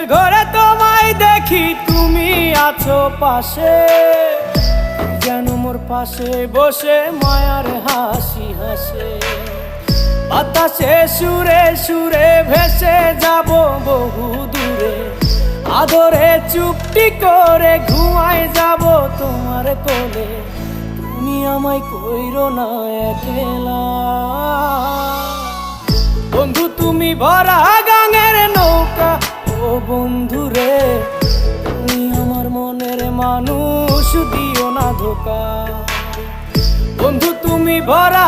স্বপ্নের ঘরে তোমায় দেখি তুমি আছো পাশে, যেন মোর পাশে বসে মায়ার হাসি হাসে। বাতাসে সুরে সুরে ভেসে যাব বহু দূরে, আদরে চুপটি করে ঘুমায় যাব তোমার কোলে। তুমি আমায় কইরো না একলা বন্ধু, তুমি ভরা গাঙের নৌকা। ও বন্ধু রে, তুমি আমার মনের মানুষ, দিও না ধোকা। বন্ধু তুমি ভরা